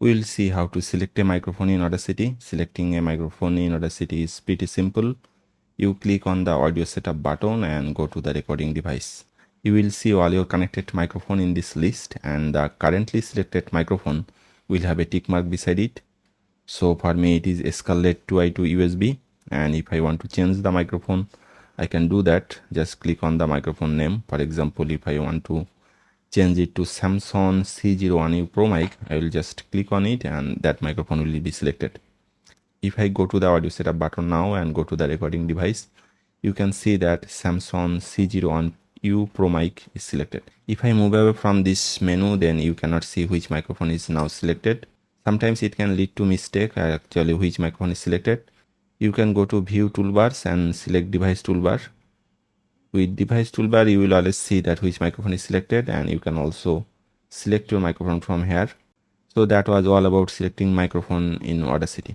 We'll see how to select a microphone in Audacity. Selecting a microphone in Audacity is pretty simple. You click on the audio setup button and go to the recording device. You will see all your connected microphone in this list, and the currently selected microphone will have a tick mark beside it. So for me it is Escalate 2i to USB, and if I want to change the microphone, I can do that. Just click on the microphone name. For example, if I want to change it to Samsung C01U Pro mic, I will just click on it and that microphone will be selected. If I go to the audio setup button now and go to the recording device, you can see that Samsung C01U Pro mic is selected. If I move away from this menu, then you cannot see which microphone is now selected. Sometimes it can lead to mistake actually which microphone is selected. You can go to view toolbars and select device toolbar. With device toolbar, you will always see that which microphone is selected, and you can also select your microphone from here. So that was all about selecting microphone in Audacity.